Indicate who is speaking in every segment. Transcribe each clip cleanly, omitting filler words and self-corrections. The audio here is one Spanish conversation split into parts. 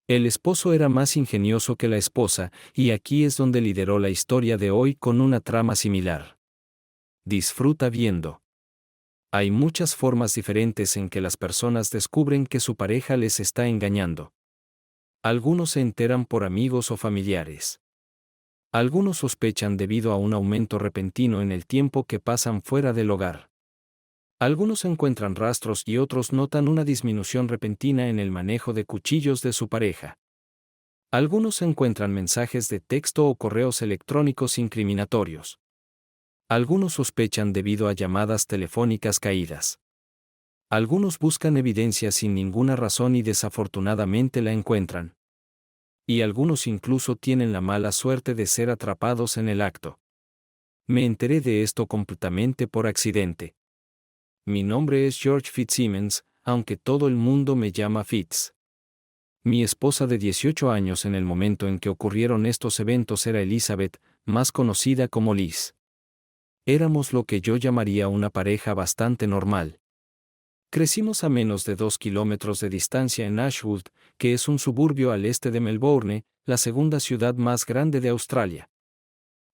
Speaker 1: El esposo era más ingenioso que la esposa, y aquí es donde lideró la historia de hoy con una trama similar. Disfruta viendo. Hay muchas formas diferentes en que las personas descubren que su pareja les está engañando. Algunos se enteran por amigos o familiares. Algunos sospechan debido a un aumento repentino en el tiempo que pasan fuera del hogar. Algunos encuentran rastros y otros notan una disminución repentina en el manejo de cuchillos de su pareja. Algunos encuentran mensajes de texto o correos electrónicos incriminatorios. Algunos sospechan debido a llamadas telefónicas caídas. Algunos buscan evidencia sin ninguna razón y desafortunadamente la encuentran. Y algunos incluso tienen la mala suerte de ser atrapados en el acto. Me enteré de esto completamente por accidente. Mi nombre es George Fitzsimmons, aunque todo el mundo me llama Fitz. Mi esposa de 18 años en el momento en que ocurrieron estos eventos era Elizabeth, más conocida como Liz. Éramos lo que yo llamaría una pareja bastante normal. Crecimos a menos de 2 kilómetros de distancia en Ashwood, que es un suburbio al este de Melbourne, la segunda ciudad más grande de Australia.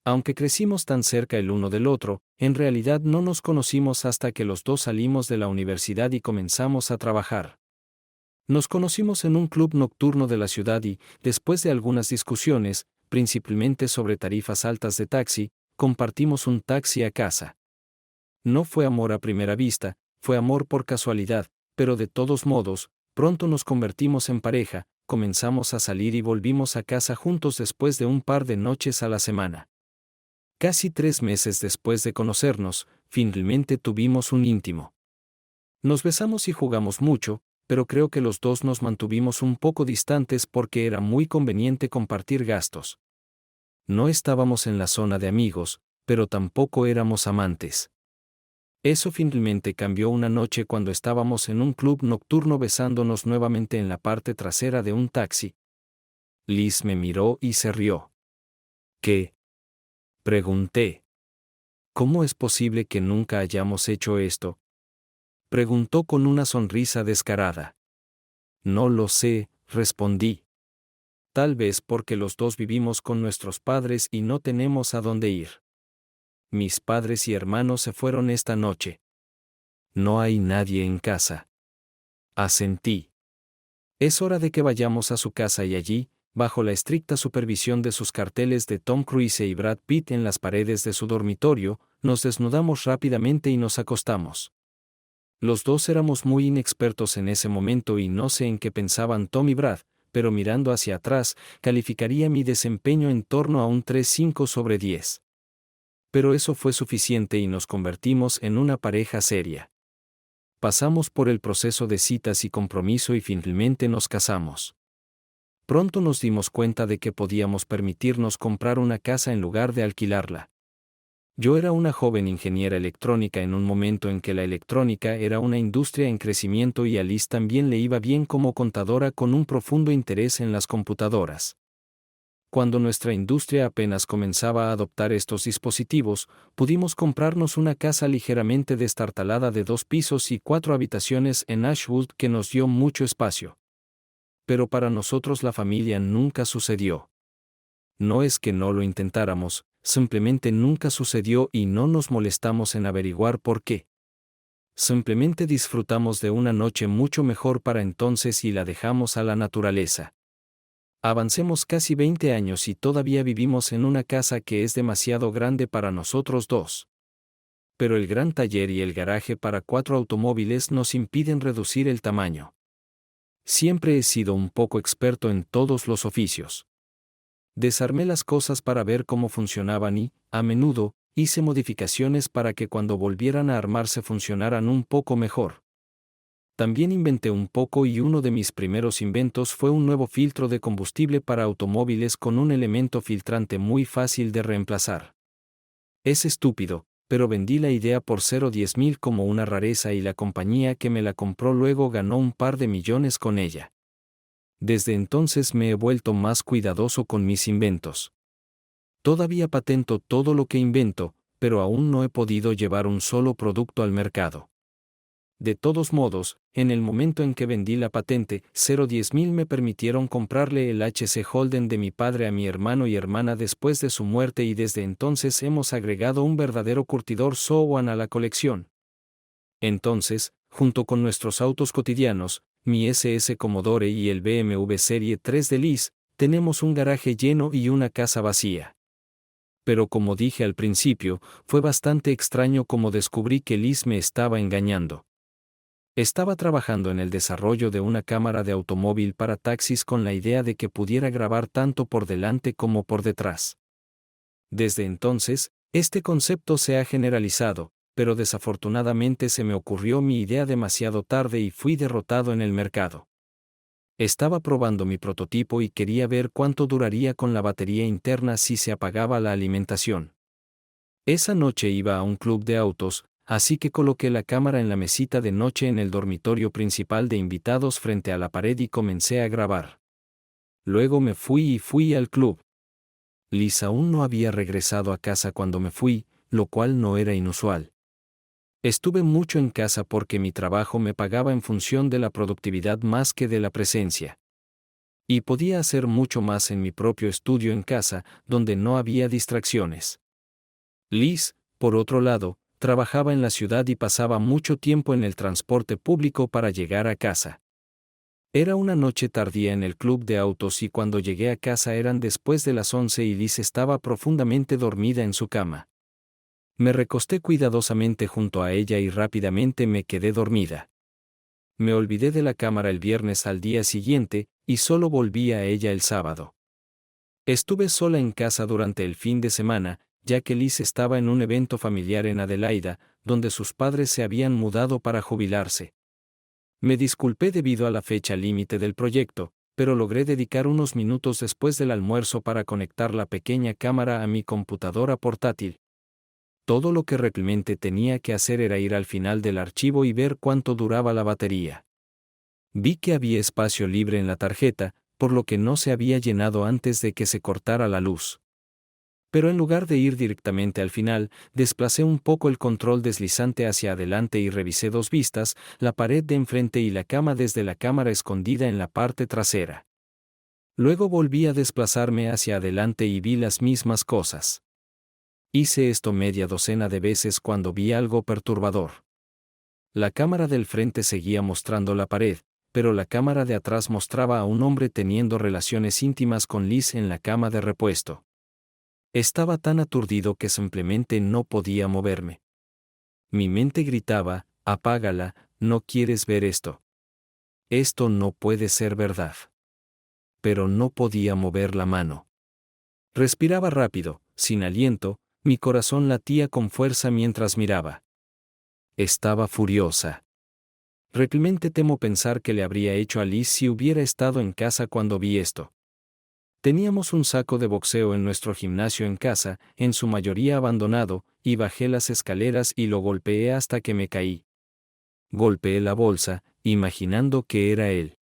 Speaker 1: Aunque crecimos tan cerca el uno del otro, en realidad no nos conocimos hasta que los dos salimos de la universidad y comenzamos a trabajar. Nos conocimos en un club nocturno de la ciudad y, después de algunas discusiones, principalmente sobre tarifas altas de taxi, compartimos un taxi a casa. No fue amor a primera vista, fue amor por casualidad, pero de todos modos, pronto nos convertimos en pareja, comenzamos a salir y volvimos a casa juntos después de un par de noches a la semana. Casi 3 meses después de conocernos, finalmente tuvimos un íntimo. Nos besamos y jugamos mucho, pero creo que los dos nos mantuvimos un poco distantes porque era muy conveniente compartir gastos. No estábamos en la zona de amigos, pero tampoco éramos amantes. Eso finalmente cambió una noche cuando estábamos en un club nocturno besándonos nuevamente en la parte trasera de un taxi. Liz me miró y se rió. ¿Qué? Pregunté. ¿Cómo es posible que nunca hayamos hecho esto? Preguntó con una sonrisa descarada. No lo sé, respondí. Tal vez porque los dos vivimos con nuestros padres y no tenemos a dónde ir. Mis padres y hermanos se fueron esta noche. No hay nadie en casa. Asentí. Es hora de que vayamos a su casa y allí, bajo la estricta supervisión de sus carteles de Tom Cruise y Brad Pitt en las paredes de su dormitorio, nos desnudamos rápidamente y nos acostamos. Los dos éramos muy inexpertos en ese momento y no sé en qué pensaban Tom y Brad, pero mirando hacia atrás, calificaría mi desempeño en torno a un 3,5 sobre 10. Pero eso fue suficiente y nos convertimos en una pareja seria. Pasamos por el proceso de citas y compromiso y finalmente nos casamos. Pronto nos dimos cuenta de que podíamos permitirnos comprar una casa en lugar de alquilarla. Yo era una joven ingeniera electrónica en un momento en que la electrónica era una industria en crecimiento y a Liz también le iba bien como contadora con un profundo interés en las computadoras. Cuando nuestra industria apenas comenzaba a adoptar estos dispositivos, pudimos comprarnos una casa ligeramente destartalada de 2 pisos y 4 habitaciones en Ashwood que nos dio mucho espacio. Pero para nosotros la familia nunca sucedió. No es que no lo intentáramos, simplemente nunca sucedió y no nos molestamos en averiguar por qué. Simplemente disfrutamos de una noche mucho mejor para entonces y la dejamos a la naturaleza. Avancemos casi 20 años y todavía vivimos en una casa que es demasiado grande para nosotros dos. Pero el gran taller y el garaje para 4 automóviles nos impiden reducir el tamaño. Siempre he sido un poco experto en todos los oficios. Desarmé las cosas para ver cómo funcionaban y, a menudo, hice modificaciones para que cuando volvieran a armarse funcionaran un poco mejor. También inventé un poco y uno de mis primeros inventos fue un nuevo filtro de combustible para automóviles con un elemento filtrante muy fácil de reemplazar. Es estúpido, pero vendí la idea por 0,10,000 como una rareza y la compañía que me la compró luego ganó un par de millones con ella. Desde entonces me he vuelto más cuidadoso con mis inventos. Todavía patento todo lo que invento, pero aún no he podido llevar un solo producto al mercado. De todos modos, en el momento en que vendí la patente, 010.000 me permitieron comprarle el HC Holden de mi padre a mi hermano y hermana después de su muerte y desde entonces hemos agregado un verdadero curtidor SOWAN a la colección. Entonces, junto con nuestros autos cotidianos, mi SS Commodore y el BMW Serie 3 de Liz, tenemos un garaje lleno y una casa vacía. Pero como dije al principio, fue bastante extraño como descubrí que Liz me estaba engañando. Estaba trabajando en el desarrollo de una cámara de automóvil para taxis con la idea de que pudiera grabar tanto por delante como por detrás. Desde entonces, este concepto se ha generalizado, pero desafortunadamente se me ocurrió mi idea demasiado tarde y fui derrotado en el mercado. Estaba probando mi prototipo y quería ver cuánto duraría con la batería interna si se apagaba la alimentación. Esa noche iba a un club de autos, así que coloqué la cámara en la mesita de noche en el dormitorio principal de invitados frente a la pared y comencé a grabar. Luego me fui al club. Liz aún no había regresado a casa cuando me fui, lo cual no era inusual. Estuve mucho en casa porque mi trabajo me pagaba en función de la productividad más que de la presencia. Y podía hacer mucho más en mi propio estudio en casa, donde no había distracciones. Liz, por otro lado, trabajaba en la ciudad y pasaba mucho tiempo en el transporte público para llegar a casa. Era una noche tardía en el club de autos y cuando llegué a casa eran después de las 11 y Liz estaba profundamente dormida en su cama. Me recosté cuidadosamente junto a ella y rápidamente me quedé dormida. Me olvidé de la cámara el viernes al día siguiente, y solo volví a ella el sábado. Estuve sola en casa durante el fin de semana, ya que Liz estaba en un evento familiar en Adelaida, donde sus padres se habían mudado para jubilarse. Me disculpé debido a la fecha límite del proyecto, pero logré dedicar unos minutos después del almuerzo para conectar la pequeña cámara a mi computadora portátil. Todo lo que realmente tenía que hacer era ir al final del archivo y ver cuánto duraba la batería. Vi que había espacio libre en la tarjeta, por lo que no se había llenado antes de que se cortara la luz. Pero en lugar de ir directamente al final, desplacé un poco el control deslizante hacia adelante y revisé dos vistas, la pared de enfrente y la cama desde la cámara escondida en la parte trasera. Luego volví a desplazarme hacia adelante y vi las mismas cosas. Hice esto media docena de veces cuando vi algo perturbador. La cámara del frente seguía mostrando la pared, pero la cámara de atrás mostraba a un hombre teniendo relaciones íntimas con Liz en la cama de repuesto. Estaba tan aturdido que simplemente no podía moverme. Mi mente gritaba, apágala, no quieres ver esto. Esto no puede ser verdad. Pero no podía mover la mano. Respiraba rápido, sin aliento, mi corazón latía con fuerza mientras miraba. Estaba furiosa. Realmente temo pensar que le habría hecho a Liz si hubiera estado en casa cuando vi esto. Teníamos un saco de boxeo en nuestro gimnasio en casa, en su mayoría abandonado, y bajé las escaleras y lo golpeé hasta que me caí. Golpeé la bolsa, imaginando que era él.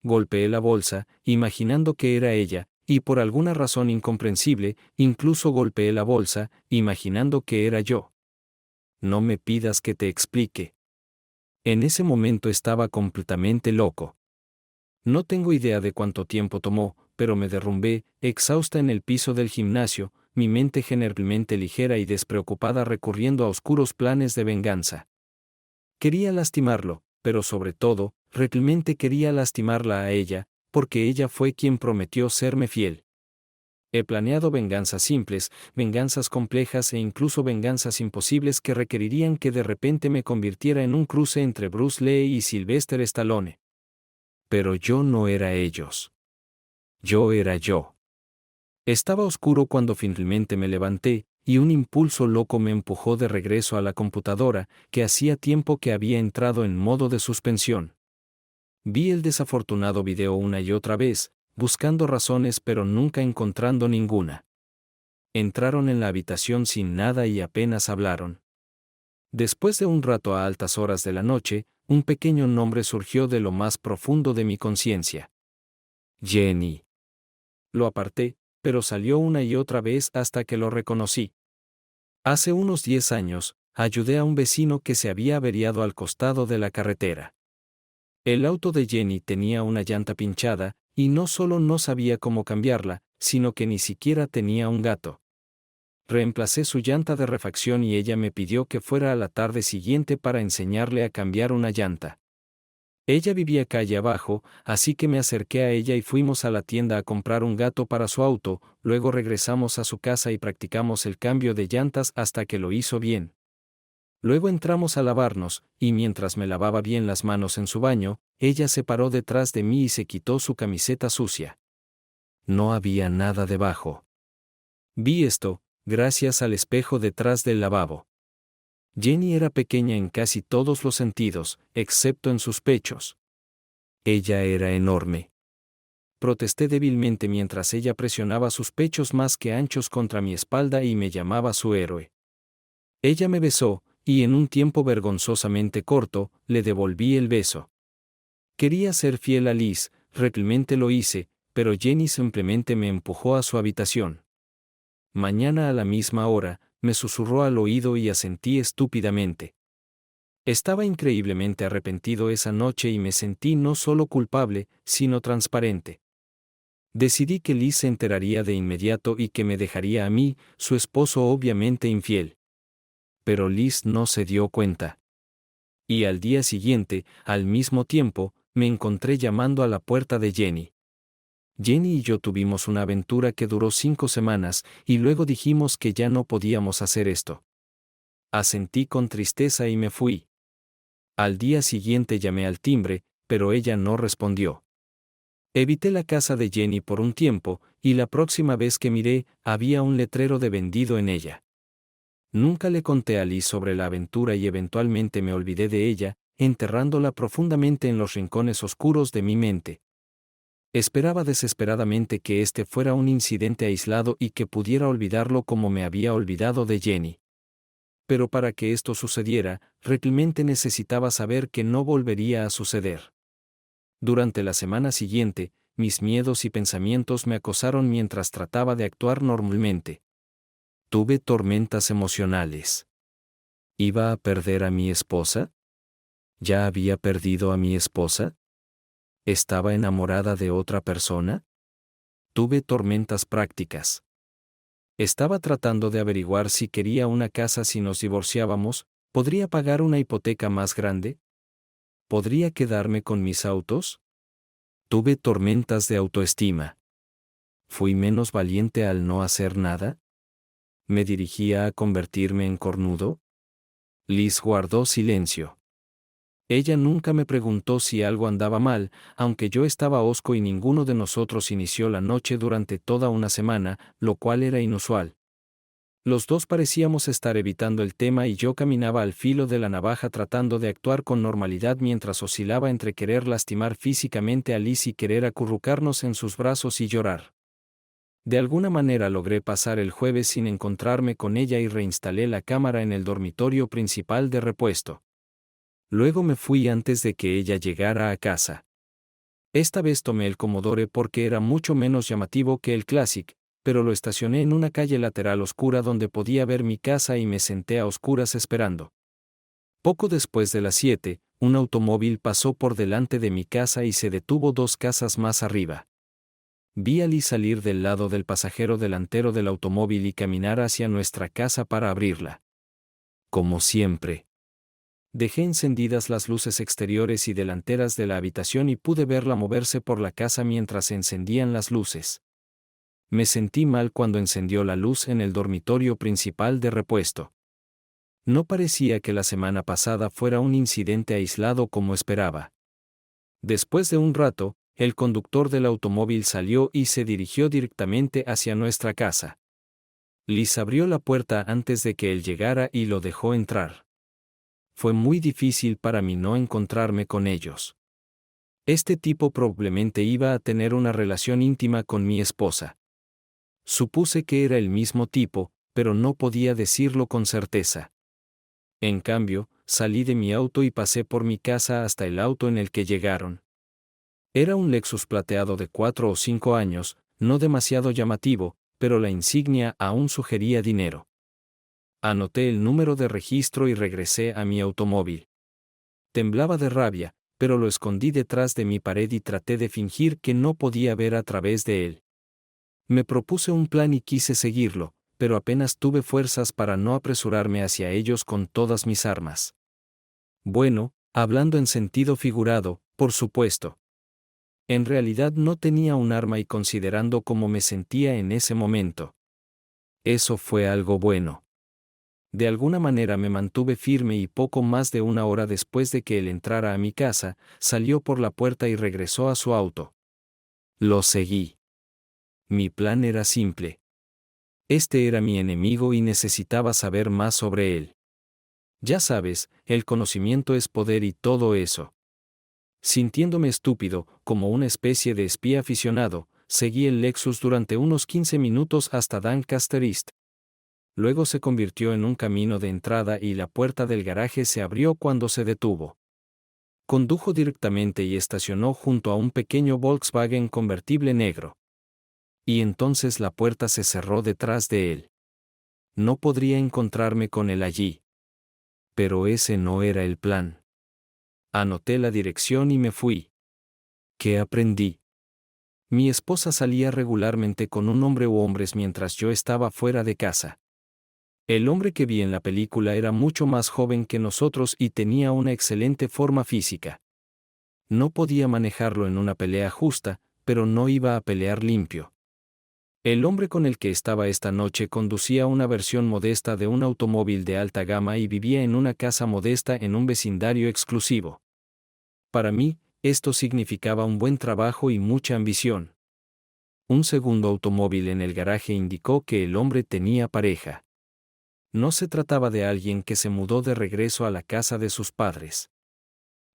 Speaker 1: Golpeé la bolsa, imaginando que era ella, y por alguna razón incomprensible, incluso golpeé la bolsa, imaginando que era yo. No me pidas que te explique. En ese momento estaba completamente loco. No tengo idea de cuánto tiempo tomó, pero me derrumbé, exhausta en el piso del gimnasio, mi mente generalmente ligera y despreocupada recurriendo a oscuros planes de venganza. Quería lastimarlo, pero sobre todo, realmente quería lastimarla a ella, porque ella fue quien prometió serme fiel. He planeado venganzas simples, venganzas complejas e incluso venganzas imposibles que requerirían que de repente me convirtiera en un cruce entre Bruce Lee y Sylvester Stallone. Pero yo no era ellos. Yo era yo. Estaba oscuro cuando finalmente me levanté, y un impulso loco me empujó de regreso a la computadora, que hacía tiempo que había entrado en modo de suspensión. Vi el desafortunado video una y otra vez, buscando razones pero nunca encontrando ninguna. Entraron en la habitación sin nada y apenas hablaron. Después de un rato a altas horas de la noche, un pequeño nombre surgió de lo más profundo de mi conciencia. Jenny. Lo aparté, pero salió una y otra vez hasta que lo reconocí. Hace unos 10 años, ayudé a un vecino que se había averiado al costado de la carretera. El auto de Jenny tenía una llanta pinchada, y no solo no sabía cómo cambiarla, sino que ni siquiera tenía un gato. Reemplacé su llanta de refacción y ella me pidió que fuera a la tarde siguiente para enseñarle a cambiar una llanta. Ella vivía calle abajo, así que me acerqué a ella y fuimos a la tienda a comprar un gato para su auto, luego regresamos a su casa y practicamos el cambio de llantas hasta que lo hizo bien. Luego entramos a lavarnos, y mientras me lavaba bien las manos en su baño, ella se paró detrás de mí y se quitó su camiseta sucia. No había nada debajo. Vi esto, gracias al espejo detrás del lavabo. Jenny era pequeña en casi todos los sentidos, excepto en sus pechos. Ella era enorme. Protesté débilmente mientras ella presionaba sus pechos más que anchos contra mi espalda y me llamaba su héroe. Ella me besó, y en un tiempo vergonzosamente corto, le devolví el beso. Quería ser fiel a Liz, realmente lo hice, pero Jenny simplemente me empujó a su habitación. Mañana a la misma hora, me susurró al oído y asentí estúpidamente. Estaba increíblemente arrepentido esa noche y me sentí no solo culpable, sino transparente. Decidí que Liz se enteraría de inmediato y que me dejaría a mí, su esposo obviamente infiel. Pero Liz no se dio cuenta. Y al día siguiente, al mismo tiempo, me encontré llamando a la puerta de Jenny. Jenny y yo tuvimos una aventura que duró 5 semanas, y luego dijimos que ya no podíamos hacer esto. Asentí con tristeza y me fui. Al día siguiente llamé al timbre, pero ella no respondió. Evité la casa de Jenny por un tiempo, y la próxima vez que miré, había un letrero de vendido en ella. Nunca le conté a Liz sobre la aventura y eventualmente me olvidé de ella, enterrándola profundamente en los rincones oscuros de mi mente. Esperaba desesperadamente que este fuera un incidente aislado y que pudiera olvidarlo como me había olvidado de Jenny. Pero para que esto sucediera, realmente necesitaba saber que no volvería a suceder. Durante la semana siguiente, mis miedos y pensamientos me acosaron mientras trataba de actuar normalmente. Tuve tormentas emocionales. ¿Iba a perder a mi esposa? ¿Ya había perdido a mi esposa? ¿Estaba enamorada de otra persona? Tuve tormentas prácticas. Estaba tratando de averiguar si quería una casa si nos divorciábamos, ¿podría pagar una hipoteca más grande? ¿Podría quedarme con mis autos? Tuve tormentas de autoestima. ¿Fui menos valiente al no hacer nada? ¿Me dirigía a convertirme en cornudo? Liz guardó silencio. Ella nunca me preguntó si algo andaba mal, aunque yo estaba hosco y ninguno de nosotros inició la noche durante toda una semana, lo cual era inusual. Los dos parecíamos estar evitando el tema y yo caminaba al filo de la navaja tratando de actuar con normalidad mientras oscilaba entre querer lastimar físicamente a Liz y querer acurrucarnos en sus brazos y llorar. De alguna manera logré pasar el jueves sin encontrarme con ella y reinstalé la cámara en el dormitorio principal de repuesto. Luego me fui antes de que ella llegara a casa. Esta vez tomé el Commodore porque era mucho menos llamativo que el Classic, pero lo estacioné en una calle lateral oscura donde podía ver mi casa y me senté a oscuras esperando. Poco después de las 7, un automóvil pasó por delante de mi casa y se detuvo 2 casas más arriba. Vi a Liz salir del lado del pasajero delantero del automóvil y caminar hacia nuestra casa para abrirla. Como siempre. Dejé encendidas las luces exteriores y delanteras de la habitación y pude verla moverse por la casa mientras se encendían las luces. Me sentí mal cuando encendió la luz en el dormitorio principal de repuesto. No parecía que la semana pasada fuera un incidente aislado como esperaba. Después de un rato, el conductor del automóvil salió y se dirigió directamente hacia nuestra casa. Liz abrió la puerta antes de que él llegara y lo dejó entrar. Fue muy difícil para mí no encontrarme con ellos. Este tipo probablemente iba a tener una relación íntima con mi esposa. Supuse que era el mismo tipo, pero no podía decirlo con certeza. En cambio, salí de mi auto y pasé por mi casa hasta el auto en el que llegaron. Era un Lexus plateado de 4 o 5 años, no demasiado llamativo, pero la insignia aún sugería dinero. Anoté el número de registro y regresé a mi automóvil. Temblaba de rabia, pero lo escondí detrás de mi pared y traté de fingir que no podía ver a través de él. Me propuse un plan y quise seguirlo, pero apenas tuve fuerzas para no apresurarme hacia ellos con todas mis armas. Bueno, hablando en sentido figurado, por supuesto. En realidad no tenía un arma y considerando cómo me sentía en ese momento. Eso fue algo bueno. De alguna manera me mantuve firme y poco más de una hora después de que él entrara a mi casa, salió por la puerta y regresó a su auto. Lo seguí. Mi plan era simple. Este era mi enemigo y necesitaba saber más sobre él. Ya sabes, el conocimiento es poder y todo eso. Sintiéndome estúpido, como una especie de espía aficionado, seguí el Lexus durante unos 15 minutos hasta Doncaster East. Luego se convirtió en un camino de entrada y la puerta del garaje se abrió cuando se detuvo. Condujo directamente y estacionó junto a un pequeño Volkswagen convertible negro. Y entonces la puerta se cerró detrás de él. No podría encontrarme con él allí. Pero ese no era el plan. Anoté la dirección y me fui. ¿Qué aprendí? Mi esposa salía regularmente con un hombre u hombres mientras yo estaba fuera de casa. El hombre que vi en la película era mucho más joven que nosotros y tenía una excelente forma física. No podía manejarlo en una pelea justa, pero no iba a pelear limpio. El hombre con el que estaba esta noche conducía una versión modesta de un automóvil de alta gama y vivía en una casa modesta en un vecindario exclusivo. Para mí, esto significaba un buen trabajo y mucha ambición. Un segundo automóvil en el garaje indicó que el hombre tenía pareja. No se trataba de alguien que se mudó de regreso a la casa de sus padres.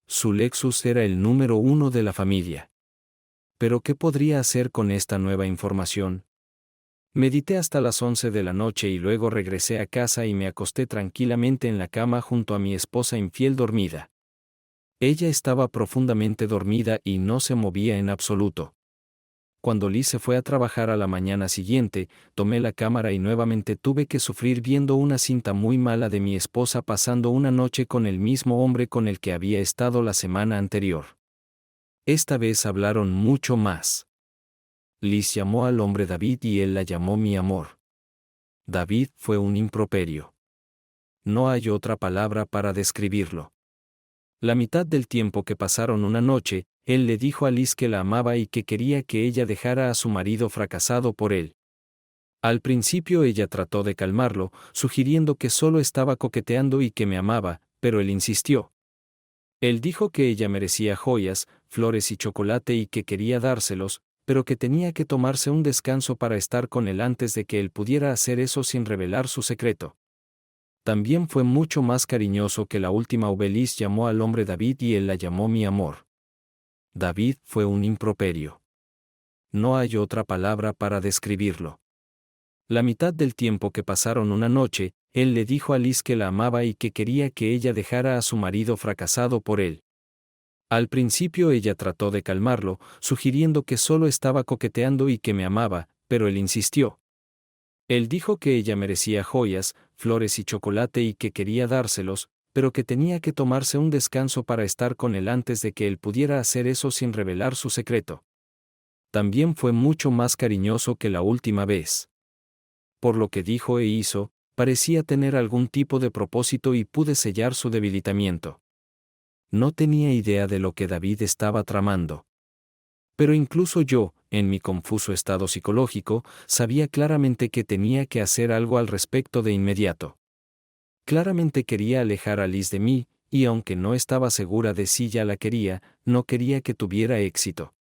Speaker 1: Su Lexus era el número 1 de la familia. ¿Pero qué podría hacer con esta nueva información? Medité hasta las 11 de la noche y luego regresé a casa y me acosté tranquilamente en la cama junto a mi esposa infiel dormida. Ella estaba profundamente dormida y no se movía en absoluto. Cuando Liz se fue a trabajar a la mañana siguiente, tomé la cámara y nuevamente tuve que sufrir viendo una cinta muy mala de mi esposa pasando una noche con el mismo hombre con el que había estado la semana anterior. Esta vez hablaron mucho más. Liz llamó al hombre David y él la llamó mi amor. David fue un improperio. No hay otra palabra para describirlo. La mitad del tiempo que pasaron una noche, él le dijo a Liz que la amaba y que quería que ella dejara a su marido fracasado por él. Al principio ella trató de calmarlo, sugiriendo que solo estaba coqueteando y que me amaba, pero él insistió. Él dijo que ella merecía joyas, flores y chocolate y que quería dárselos, pero que tenía que tomarse un descanso para estar con él antes de que él pudiera hacer eso sin revelar su secreto. También fue mucho más cariñoso que la última vez. Liz llamó al hombre David y él la llamó mi amor. David fue un improperio. No hay otra palabra para describirlo. La mitad del tiempo que pasaron una noche, él le dijo a Liz que la amaba y que quería que ella dejara a su marido fracasado por él. Al principio ella trató de calmarlo, sugiriendo que solo estaba coqueteando y que me amaba, pero él insistió. Él dijo que ella merecía joyas, flores y chocolate y que quería dárselos, pero que tenía que tomarse un descanso para estar con él antes de que él pudiera hacer eso sin revelar su secreto. También fue mucho más cariñoso que la última vez. Por lo que dijo e hizo, parecía tener algún tipo de propósito y pude sellar su debilitamiento. No tenía idea de lo que David estaba tramando. Pero incluso yo, en mi confuso estado psicológico, sabía claramente que tenía que hacer algo al respecto de inmediato. Claramente quería alejar a Liz de mí, y aunque no estaba segura de si ya la quería, no quería que tuviera éxito.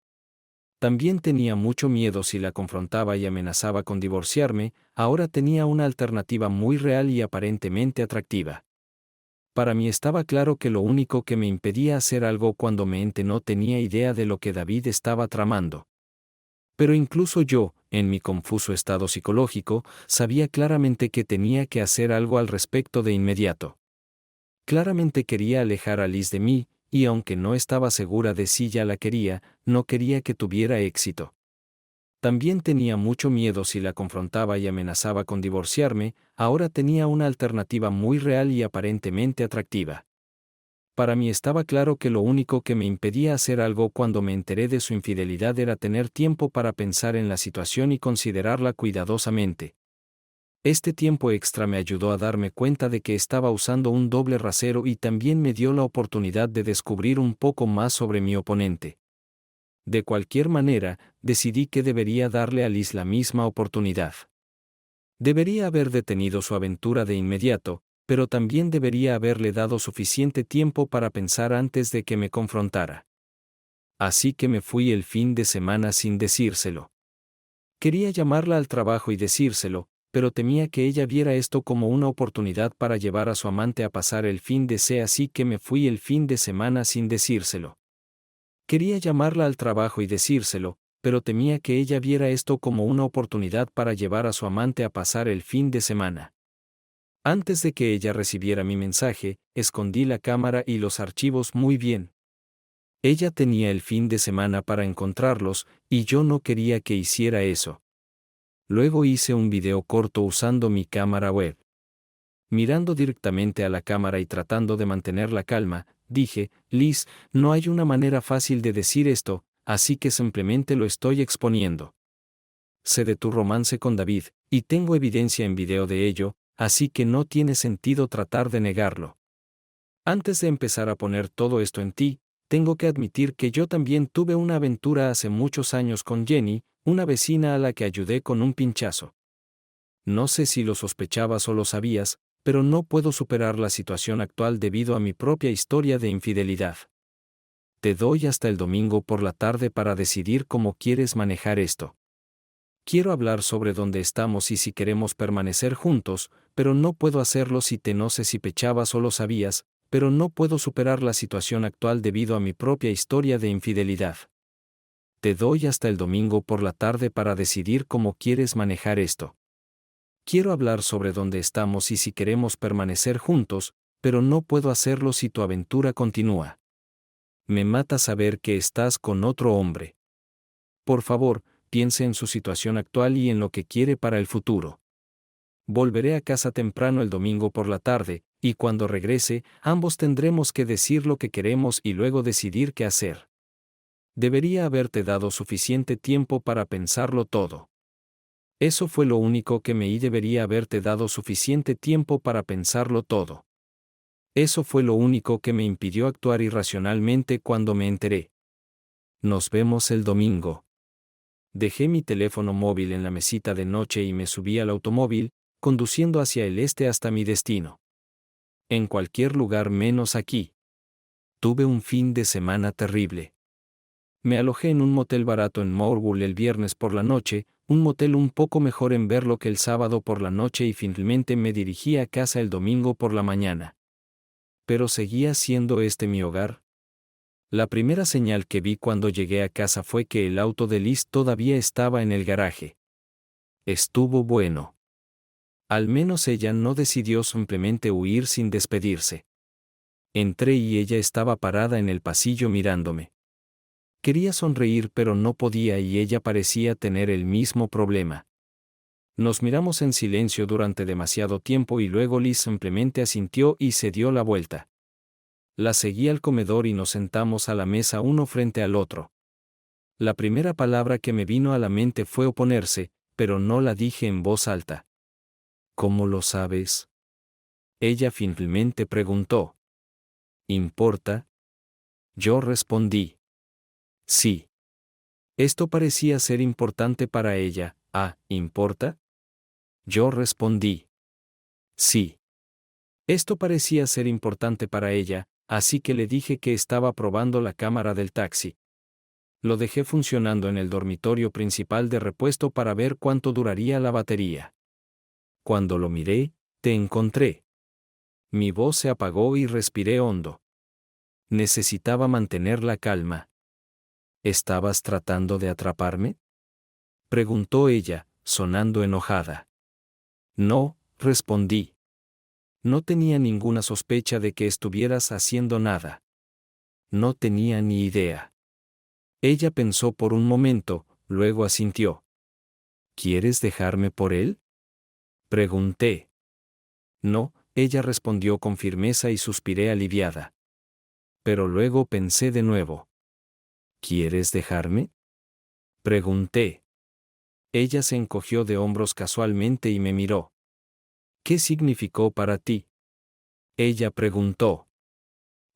Speaker 1: También tenía mucho miedo si la confrontaba y amenazaba con divorciarme, ahora tenía una alternativa muy real y aparentemente atractiva. Para mí estaba claro que lo único que me impedía hacer algo cuando me enteré no tenía idea de lo que David estaba tramando. Pero incluso yo, en mi confuso estado psicológico, sabía claramente que tenía que hacer algo al respecto de inmediato. Claramente quería alejar a Liz de mí, y aunque no estaba segura de si ya la quería, no quería que tuviera éxito. También tenía mucho miedo si la confrontaba y amenazaba con divorciarme. Ahora tenía una alternativa muy real y aparentemente atractiva. Para mí estaba claro que lo único que me impedía hacer algo cuando me enteré de su infidelidad era tener tiempo para pensar en la situación y considerarla cuidadosamente. Este tiempo extra me ayudó a darme cuenta de que estaba usando un doble rasero y también me dio la oportunidad de descubrir un poco más sobre mi oponente. De cualquier manera, decidí que debería darle a Liz la misma oportunidad. Debería haber detenido su aventura de inmediato, pero también debería haberle dado suficiente tiempo para pensar antes de que me confrontara. Así que me fui el fin de semana sin decírselo. Quería llamarla al trabajo y decírselo, pero temía que ella viera esto como una oportunidad para llevar a su amante a pasar el fin de semana, así que me fui el fin de semana sin decírselo. Quería llamarla al trabajo y decírselo, pero temía que ella viera esto como una oportunidad para llevar a su amante a pasar el fin de semana. Antes de que ella recibiera mi mensaje, escondí la cámara y los archivos muy bien. Ella tenía el fin de semana para encontrarlos, y yo no quería que hiciera eso. Luego hice un video corto usando mi cámara web. Mirando directamente a la cámara y tratando de mantener la calma, dije, Liz, no hay una manera fácil de decir esto, así que simplemente lo estoy exponiendo. Sé de tu romance con David, y tengo evidencia en video de ello, así que no tiene sentido tratar de negarlo. Antes de empezar a poner todo esto en ti, tengo que admitir que yo también tuve una aventura hace muchos años con Jenny, una vecina a la que ayudé con un pinchazo. No sé si lo sospechabas o lo sabías, pero no puedo superar la situación actual debido a mi propia historia de infidelidad. Te doy hasta el domingo por la tarde para decidir cómo quieres manejar esto. Quiero hablar sobre dónde estamos y si queremos permanecer juntos, pero no puedo hacerlo si te no sé si pechabas o lo sabías, pero no puedo superar la situación actual debido a mi propia historia de infidelidad. Te doy hasta el domingo por la tarde para decidir cómo quieres manejar esto. Quiero hablar sobre dónde estamos y si queremos permanecer juntos, pero no puedo hacerlo si tu aventura continúa. Me mata saber que estás con otro hombre. Por favor, piense en su situación actual y en lo que quiere para el futuro. Volveré a casa temprano el domingo por la tarde, y cuando regrese, ambos tendremos que decir lo que queremos y luego decidir qué hacer. Debería haberte dado suficiente tiempo para pensarlo todo. Eso fue lo único que me y debería haberte dado suficiente tiempo para pensarlo todo. Eso fue lo único que me impidió actuar irracionalmente cuando me enteré. Nos vemos el domingo. Dejé mi teléfono móvil en la mesita de noche y me subí al automóvil, conduciendo hacia el este hasta mi destino. En cualquier lugar menos aquí. Tuve un fin de semana terrible. Me alojé en un motel barato en Morwood el viernes por la noche, un motel un poco mejor en verlo que el sábado por la noche y finalmente me dirigí a casa el domingo por la mañana. Pero seguía siendo este mi hogar. La primera señal que vi cuando llegué a casa fue que el auto de Liz todavía estaba en el garaje. Estuvo bueno. Al menos ella no decidió simplemente huir sin despedirse. Entré y ella estaba parada en el pasillo mirándome. Quería sonreír pero no podía y ella parecía tener el mismo problema. Nos miramos en silencio durante demasiado tiempo y luego Liz simplemente asintió y se dio la vuelta. La seguí al comedor y nos sentamos a la mesa uno frente al otro. La primera palabra que me vino a la mente fue oponerse, pero no la dije en voz alta. ¿Cómo lo sabes? Ella finalmente preguntó. ¿Importa? Yo respondí. Sí. Esto parecía ser importante para ella. ¿Importa? Yo respondí. Sí. Esto parecía ser importante para ella, así que le dije que estaba probando la cámara del taxi. Lo dejé funcionando en el dormitorio principal de repuesto para ver cuánto duraría la batería. Cuando lo miré, te encontré. Mi voz se apagó y respiré hondo. Necesitaba mantener la calma. ¿Estabas tratando de atraparme? Preguntó ella, sonando enojada. No, respondí. No tenía ninguna sospecha de que estuvieras haciendo nada. No tenía ni idea. Ella pensó por un momento, luego asintió. ¿Quieres dejarme por él? Pregunté. No, ella respondió con firmeza y suspiré aliviada. Pero luego pensé de nuevo. ¿Quieres dejarme? Pregunté. Ella se encogió de hombros casualmente y me miró. ¿Qué significó para ti? Ella preguntó.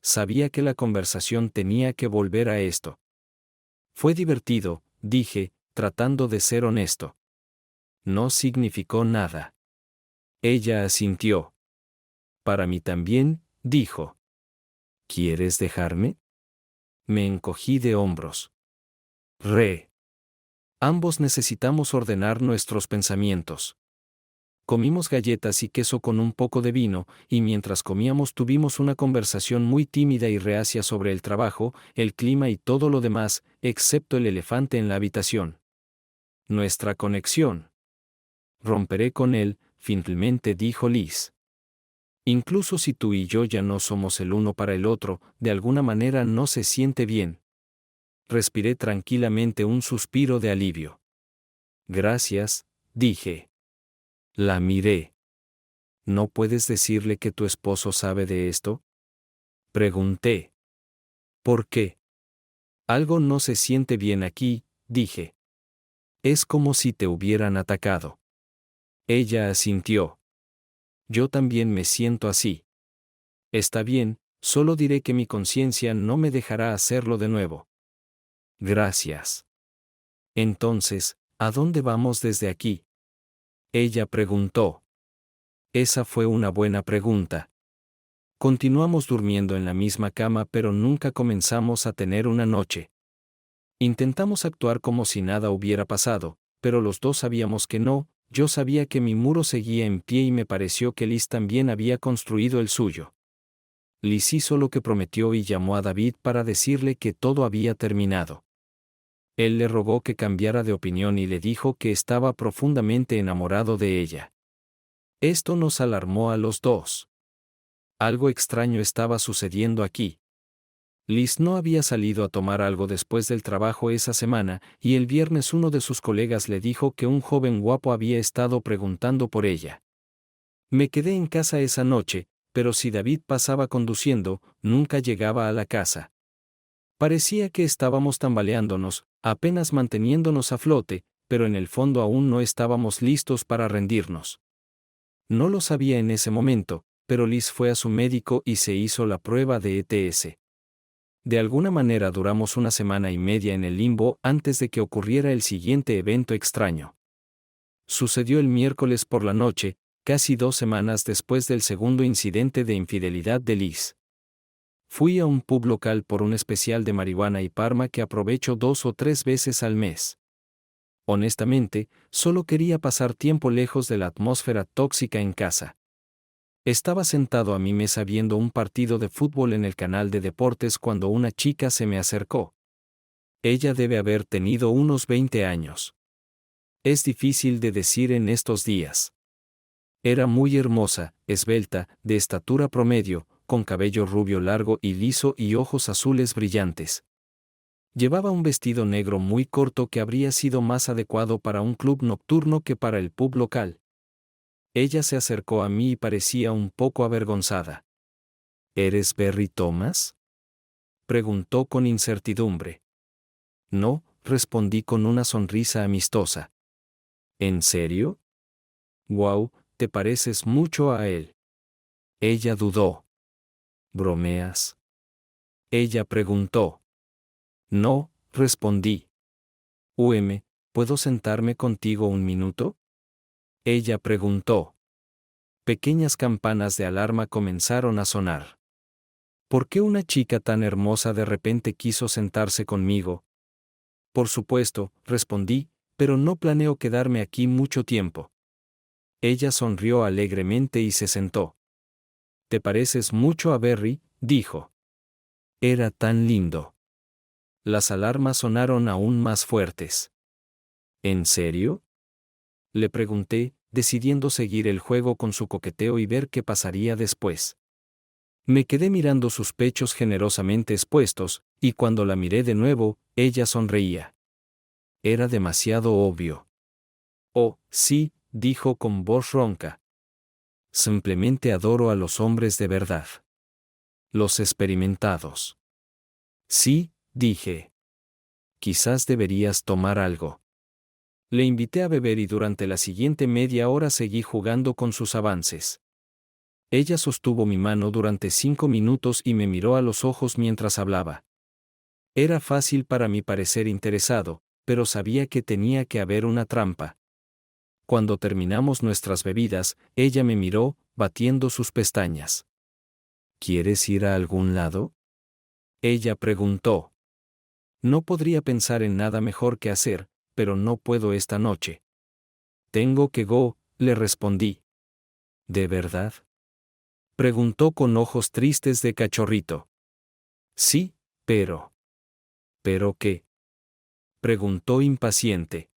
Speaker 1: Sabía que la conversación tenía que volver a esto. Fue divertido, dije, tratando de ser honesto. No significó nada. Ella asintió. Para mí también, dijo. ¿Quieres dejarme? Me encogí de hombros. Ambos necesitamos ordenar nuestros pensamientos. Comimos galletas y queso con un poco de vino, y mientras comíamos tuvimos una conversación muy tímida y reacia sobre el trabajo, el clima y todo lo demás, excepto el elefante en la habitación. Nuestra conexión. Romperé con él, finalmente dijo Liz. Incluso si tú y yo ya no somos el uno para el otro, de alguna manera no se siente bien. Respiré tranquilamente un suspiro de alivio. Gracias, dije. La miré. ¿No puedes decirle que tu esposo sabe de esto? Pregunté. ¿Por qué? Algo no se siente bien aquí, dije. Es como si te hubieran atacado. Ella asintió. Yo también me siento así. Está bien, solo diré que mi conciencia no me dejará hacerlo de nuevo. Gracias. Entonces, ¿a dónde vamos desde aquí? Ella preguntó. Esa fue una buena pregunta. Continuamos durmiendo en la misma cama, pero nunca comenzamos a tener una noche. Intentamos actuar como si nada hubiera pasado, pero los dos sabíamos que no. Yo sabía que mi muro seguía en pie y me pareció que Liz también había construido el suyo. Liz hizo lo que prometió y llamó a David para decirle que todo había terminado. Él le rogó que cambiara de opinión y le dijo que estaba profundamente enamorado de ella. Esto nos alarmó a los dos. Algo extraño estaba sucediendo aquí. Liz no había salido a tomar algo después del trabajo esa semana, y el viernes uno de sus colegas le dijo que un joven guapo había estado preguntando por ella. Me quedé en casa esa noche, pero si David pasaba conduciendo, nunca llegaba a la casa. Parecía que estábamos tambaleándonos, apenas manteniéndonos a flote, pero en el fondo aún no estábamos listos para rendirnos. No lo sabía en ese momento, pero Liz fue a su médico y se hizo la prueba de ETS. De alguna manera duramos una semana y media en el limbo antes de que ocurriera el siguiente evento extraño. Sucedió el miércoles por la noche, casi 2 semanas después del segundo incidente de infidelidad de Liz. Fui a un pub local por un especial de marihuana y parma que aprovecho 2 o 3 veces al mes. Honestamente, solo quería pasar tiempo lejos de la atmósfera tóxica en casa. Estaba sentado a mi mesa viendo un partido de fútbol en el canal de deportes cuando una chica se me acercó. Ella debe haber tenido unos 20 años. Es difícil de decir en estos días. Era muy hermosa, esbelta, de estatura promedio, con cabello rubio largo y liso y ojos azules brillantes. Llevaba un vestido negro muy corto que habría sido más adecuado para un club nocturno que para el pub local. Ella se acercó a mí y parecía un poco avergonzada. ¿Eres Berry Thomas? Preguntó con incertidumbre. No, respondí con una sonrisa amistosa. ¿En serio? Wow, te pareces mucho a él. Ella dudó. ¿Bromeas? Ella preguntó. No, respondí. ¿Puedo sentarme contigo un minuto? Ella preguntó. Pequeñas campanas de alarma comenzaron a sonar. ¿Por qué una chica tan hermosa de repente quiso sentarse conmigo? Por supuesto, respondí, pero no planeo quedarme aquí mucho tiempo. Ella sonrió alegremente y se sentó. ¿Te pareces mucho a Berry?, dijo. Era tan lindo. Las alarmas sonaron aún más fuertes. ¿En serio? Le pregunté, decidiendo seguir el juego con su coqueteo y ver qué pasaría después. Me quedé mirando sus pechos generosamente expuestos, y cuando la miré de nuevo, ella sonreía. Era demasiado obvio. Oh, sí, dijo con voz ronca. Simplemente adoro a los hombres de verdad. Los experimentados. Sí, dije. Quizás deberías tomar algo. Le invité a beber y durante la siguiente media hora seguí jugando con sus avances. Ella sostuvo mi mano durante 5 minutos y me miró a los ojos mientras hablaba. Era fácil para mí parecer interesado, pero sabía que tenía que haber una trampa. Cuando terminamos nuestras bebidas, ella me miró, batiendo sus pestañas. ¿Quieres ir a algún lado? Ella preguntó. No podría pensar en nada mejor que hacer, pero no puedo esta noche. Tengo que go, le respondí. ¿De verdad? Preguntó con ojos tristes de cachorrito. Sí, pero. ¿Pero qué? Preguntó impaciente.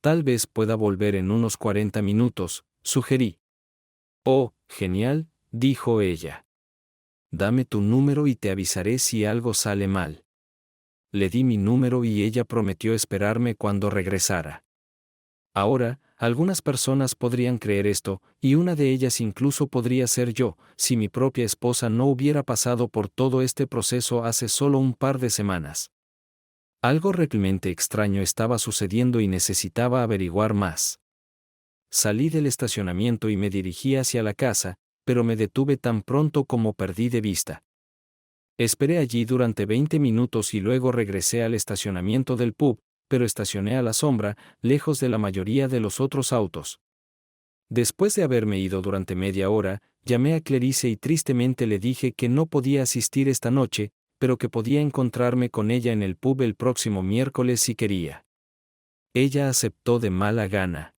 Speaker 1: Tal vez pueda volver en unos 40 minutos, sugerí. Oh, genial, dijo ella. Dame tu número y te avisaré si algo sale mal. Le di mi número y ella prometió esperarme cuando regresara. Ahora, algunas personas podrían creer esto, y una de ellas incluso podría ser yo, si mi propia esposa no hubiera pasado por todo este proceso hace solo un par de semanas. Algo realmente extraño estaba sucediendo y necesitaba averiguar más. Salí del estacionamiento y me dirigí hacia la casa, pero me detuve tan pronto como perdí de vista. Esperé allí durante 20 minutos y luego regresé al estacionamiento del pub, pero estacioné a la sombra, lejos de la mayoría de los otros autos. Después de haberme ido durante media hora, llamé a Clarice y tristemente le dije que no podía asistir esta noche, pero que podía encontrarme con ella en el pub el próximo miércoles si quería. Ella aceptó de mala gana.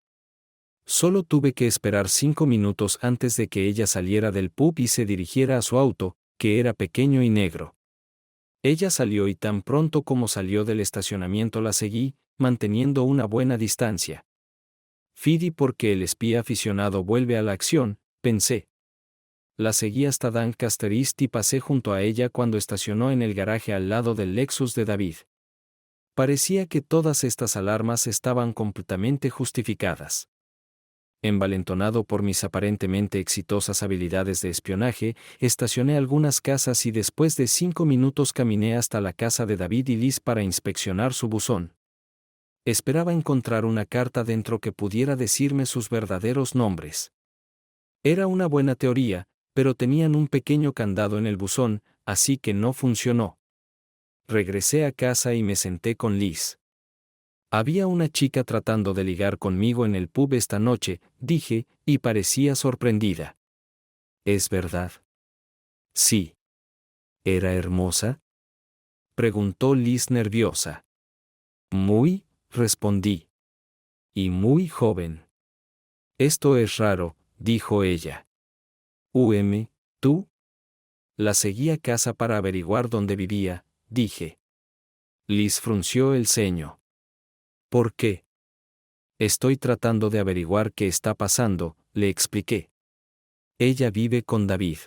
Speaker 1: Solo tuve que esperar 5 minutos antes de que ella saliera del pub y se dirigiera a su auto, que era pequeño y negro. Ella salió y tan pronto como salió del estacionamiento la seguí, manteniendo una buena distancia. Fidi porque el espía aficionado vuelve a la acción, pensé. La seguí hasta Doncaster East y pasé junto a ella cuando estacionó en el garaje al lado del Lexus de David. Parecía que todas estas alarmas estaban completamente justificadas. Envalentonado por mis aparentemente exitosas habilidades de espionaje, estacioné algunas casas y después de 5 minutos caminé hasta la casa de David y Liz para inspeccionar su buzón. Esperaba encontrar una carta dentro que pudiera decirme sus verdaderos nombres. Era una buena teoría, pero tenían un pequeño candado en el buzón, así que no funcionó. Regresé a casa y me senté con Liz. Había una chica tratando de ligar conmigo en el pub esta noche, dije, y parecía sorprendida. ¿Es verdad? Sí. ¿Era hermosa? Preguntó Liz nerviosa. Muy, respondí. Y muy joven. Esto es raro, dijo ella. ¿Tú? La seguí a casa para averiguar dónde vivía, dije. Liz frunció el ceño. ¿Por qué? Estoy tratando de averiguar qué está pasando, le expliqué. Ella vive con David.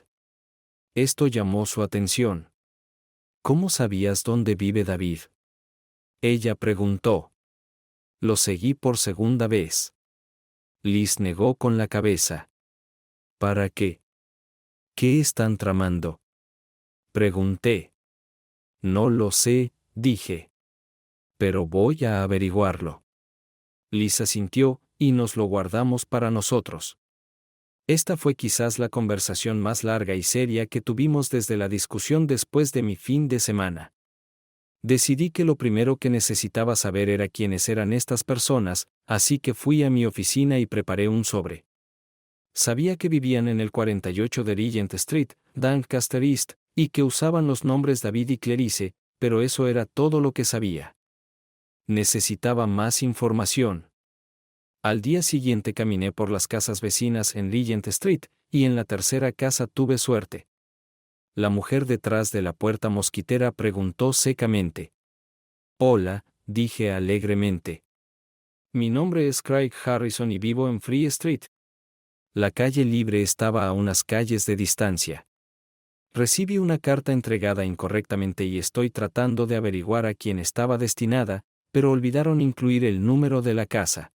Speaker 1: Esto llamó su atención. ¿Cómo sabías dónde vive David? Ella preguntó. Lo seguí por segunda vez. Liz negó con la cabeza. ¿Para qué? ¿Qué están tramando? Pregunté. No lo sé, dije. Pero voy a averiguarlo. Liz asintió, y nos lo guardamos para nosotros. Esta fue quizás la conversación más larga y seria que tuvimos desde la discusión después de mi fin de semana. Decidí que lo primero que necesitaba saber era quiénes eran estas personas, así que fui a mi oficina y preparé un sobre. Sabía que vivían en el 48 de Regent Street, Doncaster East, y que usaban los nombres David y Clarice, pero eso era todo lo que sabía. Necesitaba más información. Al día siguiente caminé por las casas vecinas en Regent Street, y en la tercera casa tuve suerte. La mujer detrás de la puerta mosquitera preguntó secamente. Hola, dije alegremente. Mi nombre es Craig Harrison y vivo en Free Street. La calle libre estaba a unas calles de distancia. Recibí una carta entregada incorrectamente y estoy tratando de averiguar a quién estaba destinada, pero olvidaron incluir el número de la casa.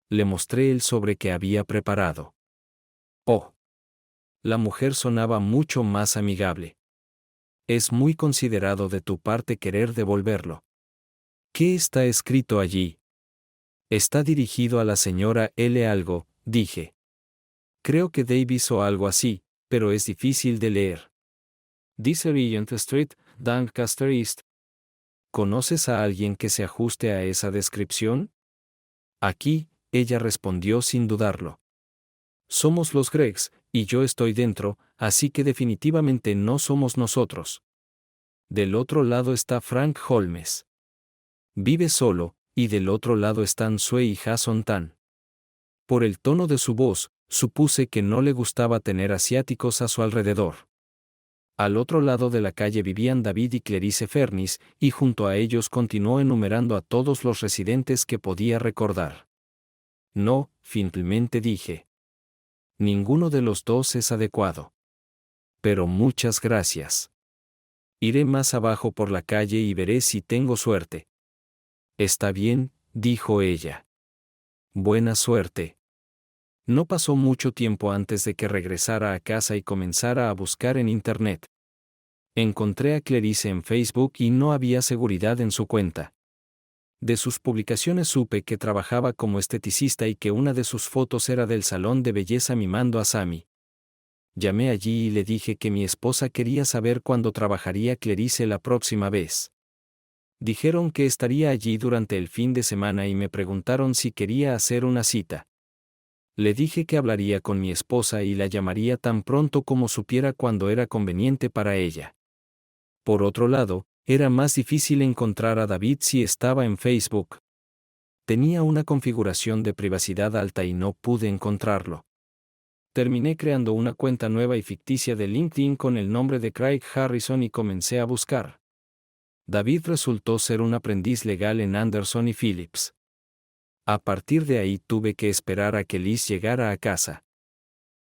Speaker 1: Le mostré el sobre que había preparado. Oh. La mujer sonaba mucho más amigable. Es muy considerado de tu parte querer devolverlo. ¿Qué está escrito allí? Está dirigido a la señora L. algo, dije. Creo que Davis o algo así, pero es difícil de leer. Dice Regent Street, Doncaster East. ¿Conoces a alguien que se ajuste a esa descripción? Aquí, ella respondió sin dudarlo. Somos los Greggs, y yo estoy dentro, así que definitivamente no somos nosotros. Del otro lado está Frank Holmes. Vive solo, y del otro lado están Sue y Jason Tan. Por el tono de su voz, supuse que no le gustaba tener asiáticos a su alrededor. Al otro lado de la calle vivían David y Clarice Fernis, y junto a ellos continuó enumerando a todos los residentes que podía recordar. No, finalmente dije. Ninguno de los dos es adecuado. Pero muchas gracias. Iré más abajo por la calle y veré si tengo suerte. Está bien, dijo ella. Buena suerte. No pasó mucho tiempo antes de que regresara a casa y comenzara a buscar en Internet. Encontré a Clarice en Facebook y no había seguridad en su cuenta. De sus publicaciones supe que trabajaba como esteticista y que una de sus fotos era del salón de belleza mimando a Sammy. Llamé allí y le dije que mi esposa quería saber cuándo trabajaría Clarice la próxima vez. Dijeron que estaría allí durante el fin de semana y me preguntaron si quería hacer una cita. Le dije que hablaría con mi esposa y la llamaría tan pronto como supiera cuándo era conveniente para ella. Por otro lado, era más difícil encontrar a David si estaba en Facebook. Tenía una configuración de privacidad alta y no pude encontrarlo. Terminé creando una cuenta nueva y ficticia de LinkedIn con el nombre de Craig Harrison y comencé a buscar. David resultó ser un aprendiz legal en Anderson y Phillips. A partir de ahí tuve que esperar a que Liz llegara a casa.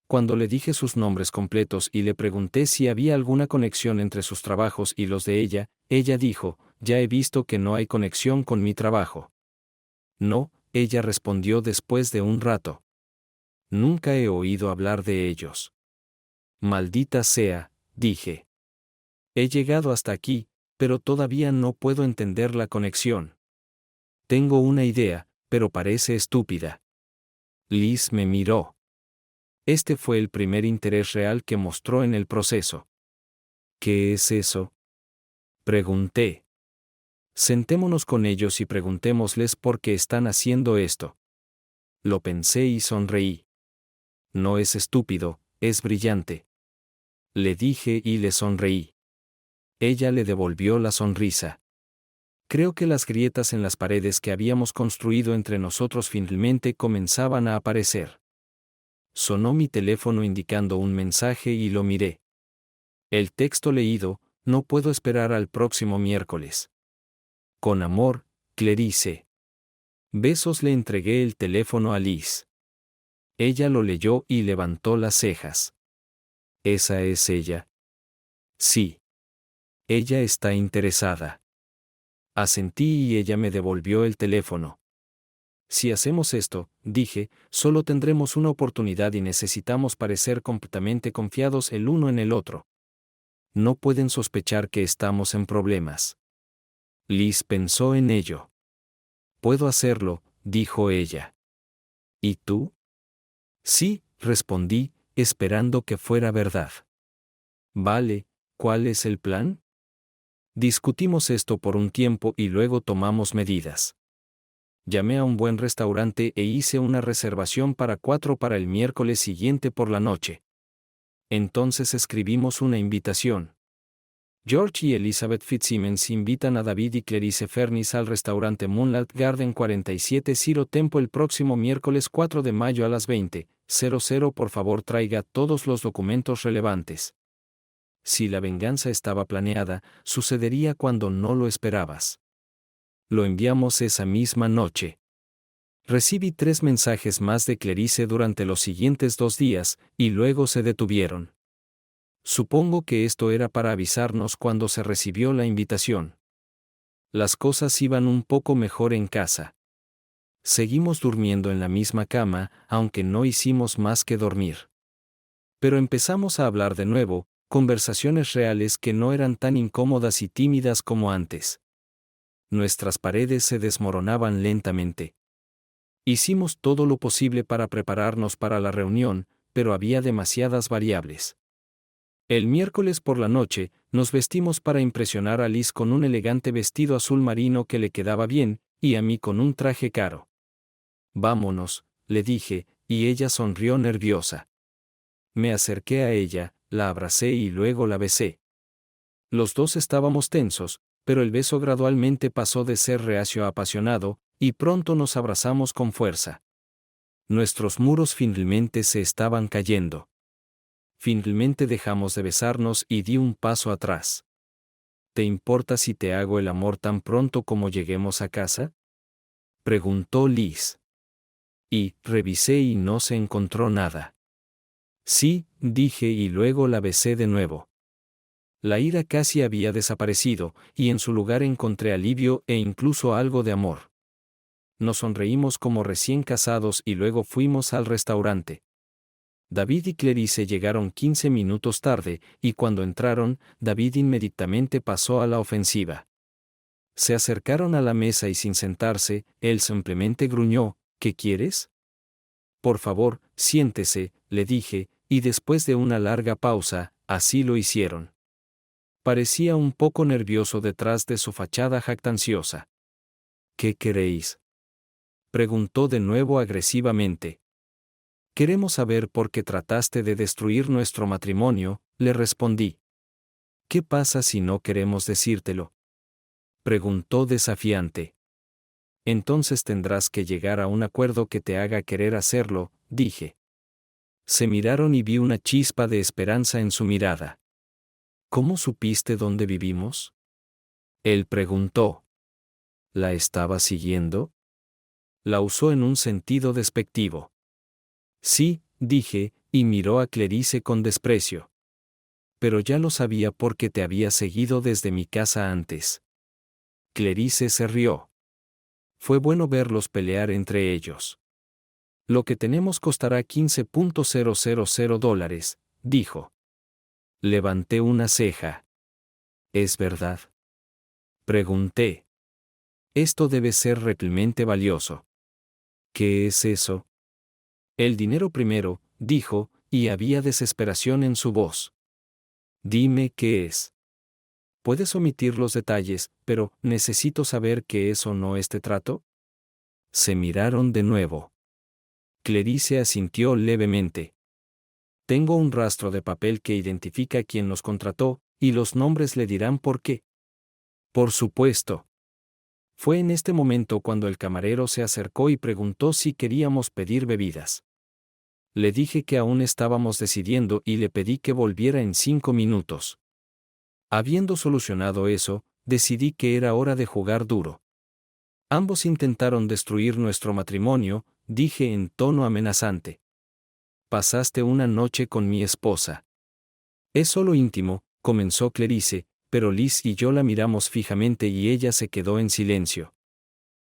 Speaker 1: Cuando le dije sus nombres completos y le pregunté si había alguna conexión entre sus trabajos y los de ella dijo, ya he visto que no hay conexión con mi trabajo. No, ella respondió después de un rato. Nunca he oído hablar de ellos. Maldita sea, dije. He llegado hasta aquí, pero todavía no puedo entender la conexión. Tengo una idea, pero parece estúpida. Liz me miró. Este fue el primer interés real que mostró en el proceso. ¿Qué es eso? Pregunté. Sentémonos con ellos y preguntémosles por qué están haciendo esto. Lo pensé y sonreí. No es estúpido, es brillante. Le dije y le sonreí. Ella le devolvió la sonrisa. Creo que las grietas en las paredes que habíamos construido entre nosotros finalmente comenzaban a aparecer. Sonó mi teléfono indicando un mensaje y lo miré. El texto leído, no puedo esperar al próximo miércoles. Con amor, Clarice. Besos. Le entregué el teléfono a Liz. Ella lo leyó y levantó las cejas. ¿Esa es ella? Sí. Ella está interesada. Asentí y ella me devolvió el teléfono. Si hacemos esto, dije, solo tendremos una oportunidad y necesitamos parecer completamente confiados el uno en el otro. No pueden sospechar que estamos en problemas. Liz pensó en ello. Puedo hacerlo, dijo ella. ¿Y tú? Sí, respondí, esperando que fuera verdad. Vale, ¿cuál es el plan? Discutimos esto por un tiempo y luego tomamos medidas. Llamé a un buen restaurante e hice una reservación para 4 para el miércoles siguiente por la noche. Entonces escribimos una invitación. George y Elizabeth Fitzsimmons invitan a David y Clarice Fernis al restaurante Moonlight Garden 47 Ciro Tempo el próximo miércoles 4 de mayo a las 20:00. Por favor, traiga todos los documentos relevantes. Si la venganza estaba planeada, sucedería cuando no lo esperabas. Lo enviamos esa misma noche. Recibí 3 mensajes más de Clarice durante los siguientes 2 días, y luego se detuvieron. Supongo que esto era para avisarnos cuando se recibió la invitación. Las cosas iban un poco mejor en casa. Seguimos durmiendo en la misma cama, aunque no hicimos más que dormir. Pero empezamos a hablar de nuevo, conversaciones reales que no eran tan incómodas y tímidas como antes. Nuestras paredes se desmoronaban lentamente. Hicimos todo lo posible para prepararnos para la reunión, pero había demasiadas variables. El miércoles por la noche, nos vestimos para impresionar a Liz con un elegante vestido azul marino que le quedaba bien, y a mí con un traje caro. Vámonos, le dije, y ella sonrió nerviosa. Me acerqué a ella, la abracé y luego la besé. Los dos estábamos tensos, pero el beso gradualmente pasó de ser reacio a apasionado, y pronto nos abrazamos con fuerza. Nuestros muros finalmente se estaban cayendo. Finalmente dejamos de besarnos y di un paso atrás. ¿Te importa si te hago el amor tan pronto como lleguemos a casa?, preguntó Liz. Y revisé y no se encontró nada. Sí, dije y luego la besé de nuevo. La ira casi había desaparecido, y en su lugar encontré alivio e incluso algo de amor. Nos sonreímos como recién casados y luego fuimos al restaurante. David y Clarice llegaron 15 minutos tarde, y cuando entraron, David inmediatamente pasó a la ofensiva. Se acercaron a la mesa y sin sentarse, él simplemente gruñó, ¿qué quieres? Por favor, siéntese, le dije, y después de una larga pausa, así lo hicieron. Parecía un poco nervioso detrás de su fachada jactanciosa. ¿Qué queréis?, preguntó de nuevo agresivamente. Queremos saber por qué trataste de destruir nuestro matrimonio, le respondí. ¿Qué pasa si no queremos decírtelo?, preguntó desafiante. Entonces tendrás que llegar a un acuerdo que te haga querer hacerlo, dije. Se miraron y vi una chispa de esperanza en su mirada. ¿Cómo supiste dónde vivimos?, él preguntó. ¿La estaba siguiendo? La usó en un sentido despectivo. Sí, dije, y miró a Clarice con desprecio. Pero ya lo sabía porque te había seguido desde mi casa antes. Clarice se rió. Fue bueno verlos pelear entre ellos. Lo que tenemos costará $15,000, dijo. Levanté una ceja. ¿Es verdad?, pregunté. Esto debe ser realmente valioso. ¿Qué es eso? El dinero primero, dijo, y había desesperación en su voz. Dime qué es. Puedes omitir los detalles, pero necesito saber qué es o no este trato. Se miraron de nuevo. Clarice asintió levemente. Tengo un rastro de papel que identifica a quien nos contrató, y los nombres le dirán por qué. Por supuesto. Fue en este momento cuando el camarero se acercó y preguntó si queríamos pedir bebidas. Le dije que aún estábamos decidiendo y le pedí que volviera en 5 minutos. Habiendo solucionado eso, decidí que era hora de jugar duro. Ambos intentaron destruir nuestro matrimonio, dije en tono amenazante. Pasaste una noche con mi esposa. Es solo íntimo, comenzó Clarice, pero Liz y yo la miramos fijamente y ella se quedó en silencio.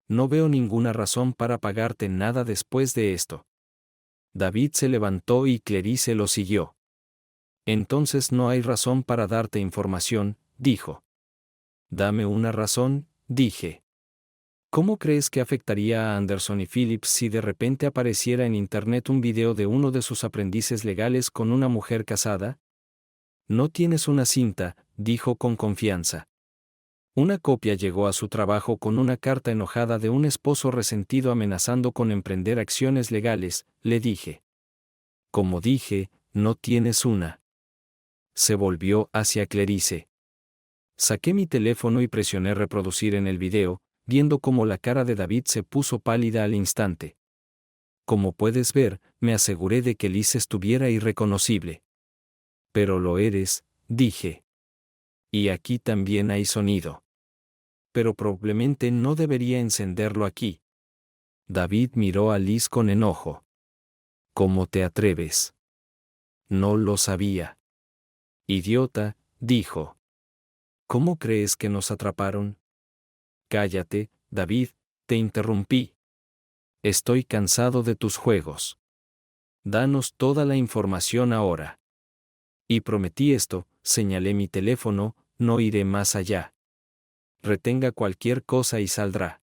Speaker 1: No veo ninguna razón para pagarte nada después de esto. David se levantó y Clarice lo siguió. Entonces no hay razón para darte información, dijo. Dame una razón, dije. ¿Cómo crees que afectaría a Anderson y Phillips si de repente apareciera en Internet un video de uno de sus aprendices legales con una mujer casada? No tienes una cinta, dijo con confianza. Una copia llegó a su trabajo con una carta enojada de un esposo resentido amenazando con emprender acciones legales, le dije. Como dije, no tienes una. Se volvió hacia Clarice. Saqué mi teléfono y presioné reproducir en el video, viendo cómo la cara de David se puso pálida al instante. Como puedes ver, me aseguré de que Liz estuviera irreconocible. Pero lo eres, dije. Y aquí también hay sonido. Pero probablemente no debería encenderlo aquí. David miró a Liz con enojo. ¿Cómo te atreves? No lo sabía. Idiota, dijo. ¿Cómo crees que nos atraparon? Cállate, David, te interrumpí. Estoy cansado de tus juegos. Danos toda la información ahora. Y prometí esto, señalé mi teléfono, no iré más allá. Retenga cualquier cosa y saldrá.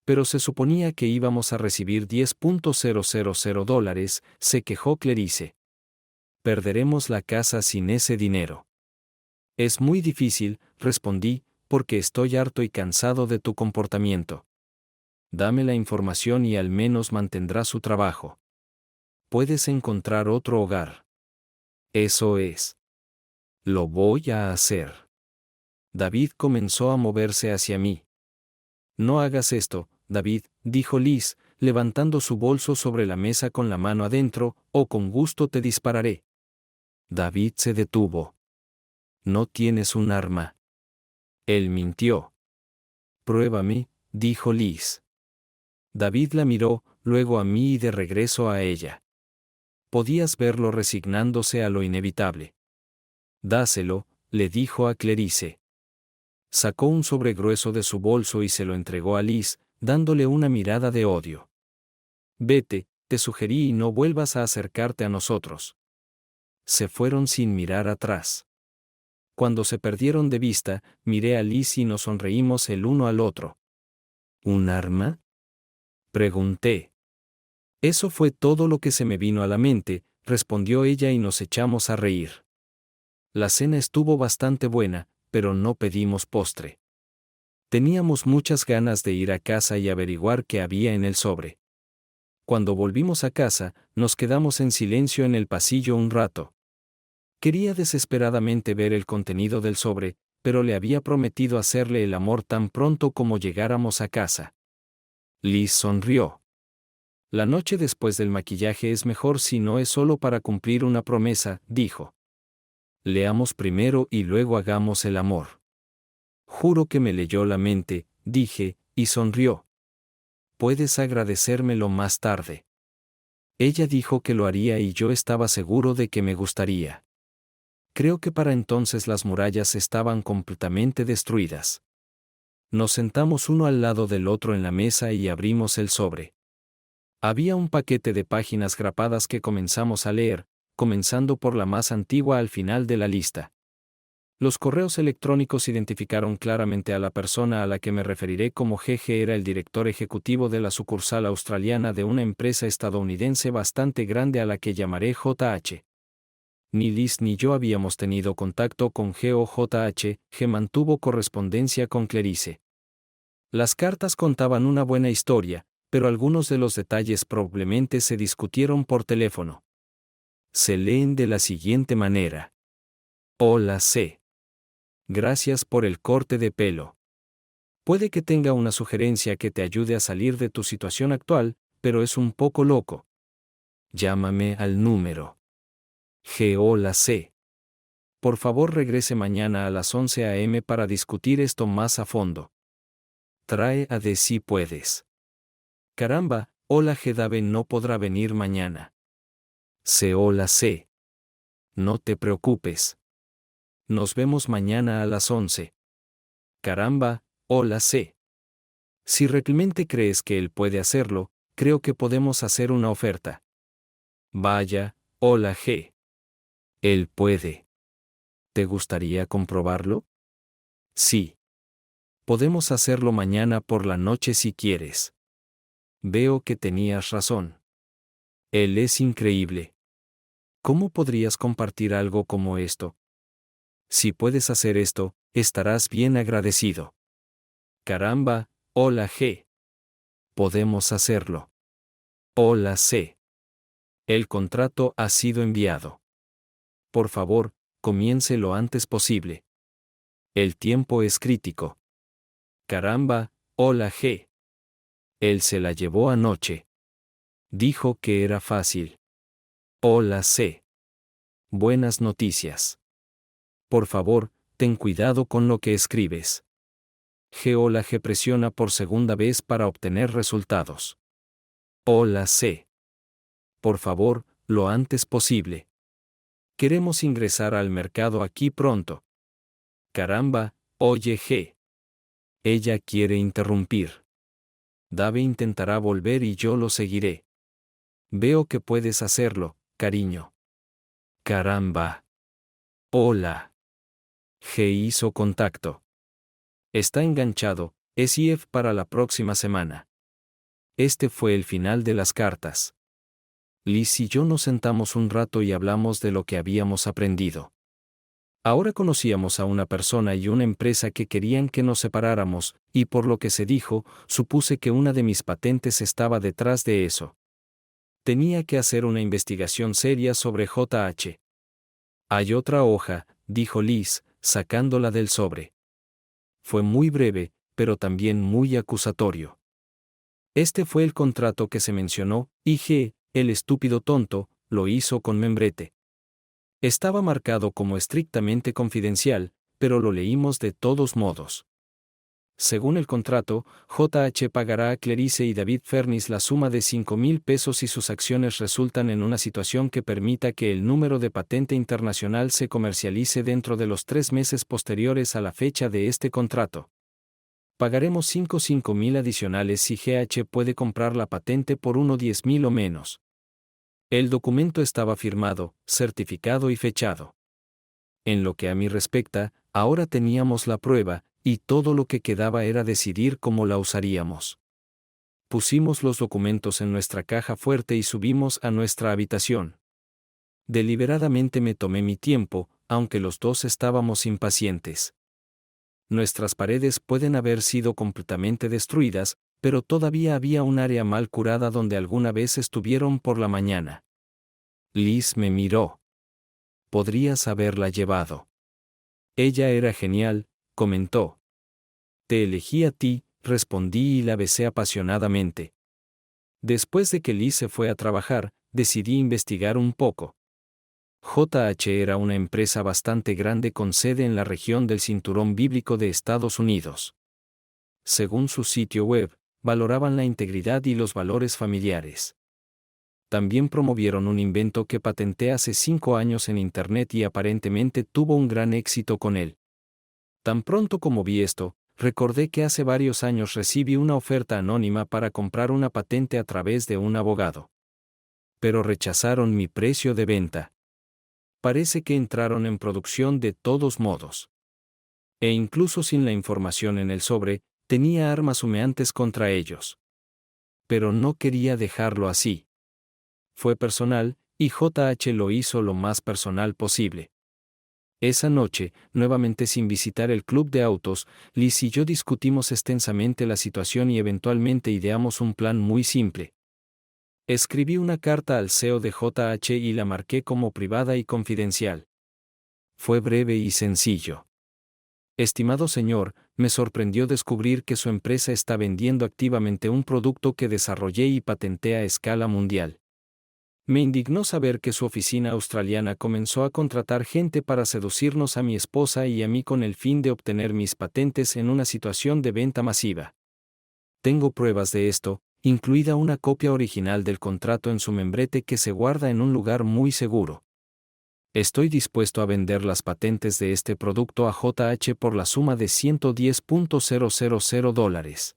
Speaker 1: Pero se suponía que íbamos a recibir $10,000, se quejó Clarice. Perderemos la casa sin ese dinero. Es muy difícil, respondí, porque estoy harto y cansado de tu comportamiento. Dame la información y al menos mantendrá su trabajo. Puedes encontrar otro hogar. Eso es. Lo voy a hacer. David comenzó a moverse hacia mí. No hagas esto, David, dijo Liz, levantando su bolso sobre la mesa con la mano adentro, o con gusto te dispararé. David se detuvo. No tienes un arma. Él mintió. Pruébame, dijo Liz. David la miró, luego a mí y de regreso a ella. Podías verlo resignándose a lo inevitable. Dáselo, le dijo a Clarice. Sacó un sobre grueso de su bolso y se lo entregó a Liz, dándole una mirada de odio. Vete, te sugerí y no vuelvas a acercarte a nosotros. Se fueron sin mirar atrás. Cuando se perdieron de vista, miré a Liz y nos sonreímos el uno al otro. ¿Un arma? Pregunté. Eso fue todo lo que se me vino a la mente, respondió ella y nos echamos a reír. La cena estuvo bastante buena, pero no pedimos postre. Teníamos muchas ganas de ir a casa y averiguar qué había en el sobre. Cuando volvimos a casa, nos quedamos en silencio en el pasillo un rato. Quería desesperadamente ver el contenido del sobre, pero le había prometido hacerle el amor tan pronto como llegáramos a casa. Liz sonrió. La noche después del maquillaje es mejor si no es solo para cumplir una promesa, dijo. Leamos primero y luego hagamos el amor. Juro que me leyó la mente, dije, y sonrió. Puedes agradecérmelo más tarde. Ella dijo que lo haría y yo estaba seguro de que me gustaría. Creo que para entonces las murallas estaban completamente destruidas. Nos sentamos uno al lado del otro en la mesa y abrimos el sobre. Había un paquete de páginas grapadas que comenzamos a leer, comenzando por la más antigua al final de la lista. Los correos electrónicos identificaron claramente a la persona a la que me referiré como GG. Era el director ejecutivo de la sucursal australiana de una empresa estadounidense bastante grande a la que llamaré JH. Ni Liz ni yo habíamos tenido contacto con G o JH. G mantuvo correspondencia con Clarice. Las cartas contaban una buena historia, pero algunos de los detalles probablemente se discutieron por teléfono. Se leen de la siguiente manera. Hola C. Gracias por el corte de pelo. Puede que tenga una sugerencia que te ayude a salir de tu situación actual, pero es un poco loco. Llámame al número. Hola C. Por favor regrese mañana a las 11 a.m. para discutir esto más a fondo. Trae a D si puedes. Caramba, hola Dave no podrá venir mañana. Hola C. No te preocupes. Nos vemos mañana a las 11. Caramba, hola C. Si realmente crees que él puede hacerlo, creo que podemos hacer una oferta. Vaya, hola G. Él puede. ¿Te gustaría comprobarlo? Sí. Podemos hacerlo mañana por la noche si quieres. Veo que tenías razón. Él es increíble. ¿Cómo podrías compartir algo como esto? Si puedes hacer esto, estarás bien agradecido. Caramba, hola G. Podemos hacerlo. Hola C. El contrato ha sido enviado. Por favor, comience lo antes posible. El tiempo es crítico. Caramba, hola G. Él se la llevó anoche. Dijo que era fácil. Hola C. Buenas noticias. Por favor, ten cuidado con lo que escribes. Hola G presiona por segunda vez para obtener resultados. Hola C. Por favor, lo antes posible. Queremos ingresar al mercado aquí pronto. Caramba, oye G. Ella quiere interrumpir. Dave intentará volver y yo lo seguiré. Veo que puedes hacerlo, cariño. Caramba. Hola. G hizo contacto. Está enganchado, SIF para la próxima semana. Este fue el final de las cartas. Liz y yo nos sentamos un rato y hablamos de lo que habíamos aprendido. Ahora conocíamos a una persona y una empresa que querían que nos separáramos, y por lo que se dijo, supuse que una de mis patentes estaba detrás de eso. Tenía que hacer una investigación seria sobre JH. Hay otra hoja, dijo Liz, sacándola del sobre. Fue muy breve, pero también muy acusatorio. Este fue el contrato que se mencionó, y G, el estúpido tonto, lo hizo con membrete. Estaba marcado como estrictamente confidencial, pero lo leímos de todos modos. Según el contrato, JH pagará a Clarice y David Fernis la suma de $5,000 si sus acciones resultan en una situación que permita que el número de patente internacional se comercialice dentro de los 3 meses posteriores a la fecha de este contrato. Pagaremos $5,000 adicionales si GH puede comprar la patente por unos $10,000 o menos. El documento estaba firmado, certificado y fechado. En lo que a mí respecta, ahora teníamos la prueba, y todo lo que quedaba era decidir cómo la usaríamos. Pusimos los documentos en nuestra caja fuerte y subimos a nuestra habitación. Deliberadamente me tomé mi tiempo, aunque los dos estábamos impacientes. Nuestras paredes pueden haber sido completamente destruidas, pero todavía había un área mal curada donde alguna vez estuvieron por la mañana. Liz me miró. Podrías haberla llevado. Ella era genial, comentó. Te elegí a ti, respondí y la besé apasionadamente. Después de que Liz se fue a trabajar, decidí investigar un poco. JH era una empresa bastante grande con sede en la región del Cinturón Bíblico de Estados Unidos. Según su sitio web, valoraban la integridad y los valores familiares. También promovieron un invento que patenté hace 5 años en Internet y aparentemente tuvo un gran éxito con él. Tan pronto como vi esto, recordé que hace varios años recibí una oferta anónima para comprar una patente a través de un abogado. Pero rechazaron mi precio de venta. Parece que entraron en producción de todos modos. E incluso sin la información en el sobre, tenía armas humeantes contra ellos. Pero no quería dejarlo así. Fue personal, y JH lo hizo lo más personal posible. Esa noche, nuevamente sin visitar el club de autos, Liz y yo discutimos extensamente la situación y eventualmente ideamos un plan muy simple. Escribí una carta al CEO de JH y la marqué como privada y confidencial. Fue breve y sencillo. Estimado señor, me sorprendió descubrir que su empresa está vendiendo activamente un producto que desarrollé y patenté a escala mundial. Me indignó saber que su oficina australiana comenzó a contratar gente para seducirnos a mi esposa y a mí con el fin de obtener mis patentes en una situación de venta masiva. Tengo pruebas de esto, incluida una copia original del contrato en su membrete que se guarda en un lugar muy seguro. Estoy dispuesto a vender las patentes de este producto a JH por la suma de $110,000.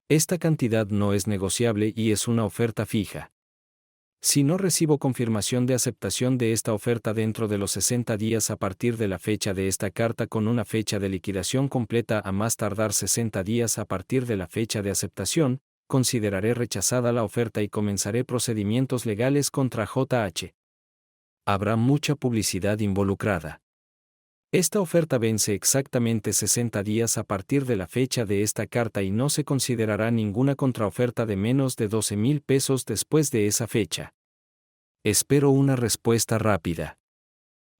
Speaker 1: Esta cantidad no es negociable y es una oferta fija. Si no recibo confirmación de aceptación de esta oferta dentro de los 60 días a partir de la fecha de esta carta con una fecha de liquidación completa a más tardar 60 días a partir de la fecha de aceptación, consideraré rechazada la oferta y comenzaré procedimientos legales contra JH. Habrá mucha publicidad involucrada. Esta oferta vence exactamente 60 días a partir de la fecha de esta carta y no se considerará ninguna contraoferta de menos de $12,000 después de esa fecha. Espero una respuesta rápida.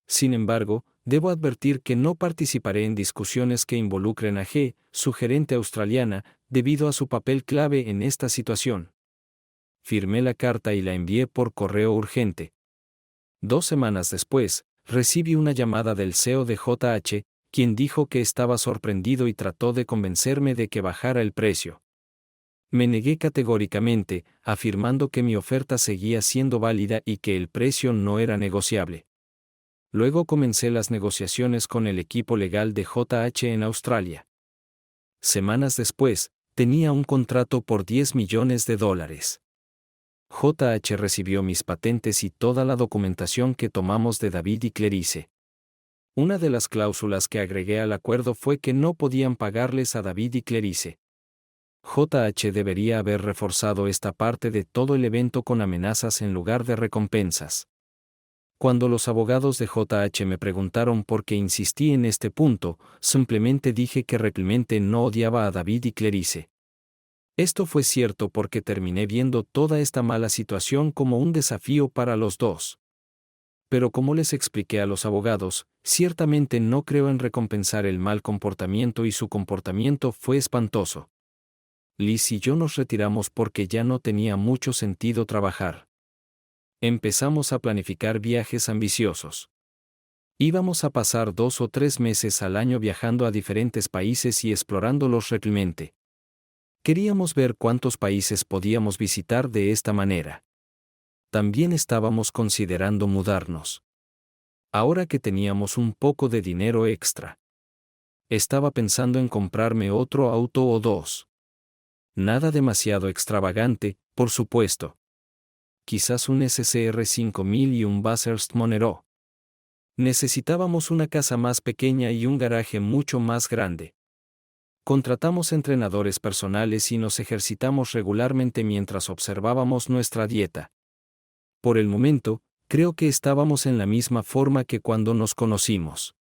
Speaker 1: Sin embargo, debo advertir que no participaré en discusiones que involucren a G, su gerente australiana, debido a su papel clave en esta situación. Firmé la carta y la envié por correo urgente. 2 semanas después, recibí una llamada del CEO de JH, quien dijo que estaba sorprendido y trató de convencerme de que bajara el precio. Me negué categóricamente, afirmando que mi oferta seguía siendo válida y que el precio no era negociable. Luego comencé las negociaciones con el equipo legal de JH en Australia. Semanas después, Tenía un contrato por $10 millones. JH recibió mis patentes y toda la documentación que tomamos de David y Clarice. Una de las cláusulas que agregué al acuerdo fue que no podían pagarles a David y Clarice. JH debería haber reforzado esta parte de todo el evento con amenazas en lugar de recompensas. Cuando los abogados de JH me preguntaron por qué insistí en este punto, simplemente dije que realmente no odiaba a David y Clarice. Esto fue cierto porque terminé viendo toda esta mala situación como un desafío para los dos. Pero como les expliqué a los abogados, ciertamente no creo en recompensar el mal comportamiento y su comportamiento fue espantoso. Liz y yo nos retiramos porque ya no tenía mucho sentido trabajar. Empezamos a planificar viajes ambiciosos. Íbamos a pasar 2 o 3 meses al año viajando a diferentes países y explorándolos realmente. Queríamos ver cuántos países podíamos visitar de esta manera. También estábamos considerando mudarnos. Ahora que teníamos un poco de dinero extra. Estaba pensando en comprarme otro auto o 2. Nada demasiado extravagante, por supuesto. Quizás un SCR 5000 y un Bathurst Monero. Necesitábamos una casa más pequeña y un garaje mucho más grande. Contratamos entrenadores personales y nos ejercitamos regularmente mientras observábamos nuestra dieta. Por el momento, creo que estábamos en la misma forma que cuando nos conocimos.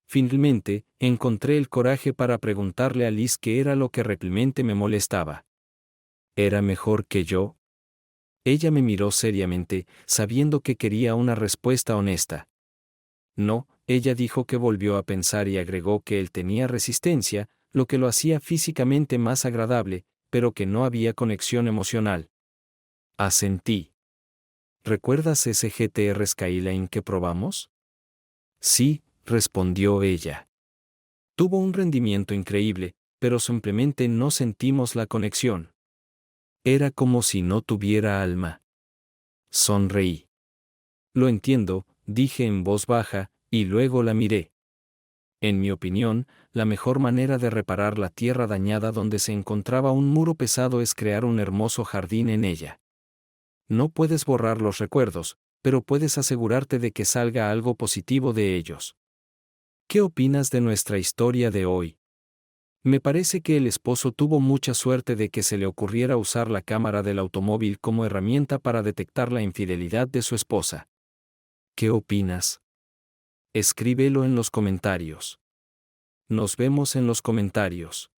Speaker 1: Finalmente, encontré el coraje para preguntarle a Liz qué era lo que realmente me molestaba. ¿Era mejor que yo? Ella me miró seriamente, sabiendo que quería una respuesta honesta. No, ella dijo que volvió a pensar y agregó que él tenía resistencia, lo que lo hacía físicamente más agradable, pero que no había conexión emocional. Asentí. ¿Recuerdas ese GTR Skyline que probamos? Sí, respondió ella. Tuvo un rendimiento increíble, pero simplemente no sentimos la conexión. Era como si no tuviera alma. Sonreí. Lo entiendo, dije en voz baja, y luego la miré. En mi opinión, la mejor manera de reparar la tierra dañada donde se encontraba un muro pesado es crear un hermoso jardín en ella. No puedes borrar los recuerdos, pero puedes asegurarte de que salga algo positivo de ellos. ¿Qué opinas de nuestra historia de hoy? Me parece que el esposo tuvo mucha suerte de que se le ocurriera usar la cámara del automóvil como herramienta para detectar la infidelidad de su esposa. ¿Qué opinas? Escríbelo en los comentarios. Nos vemos en los comentarios.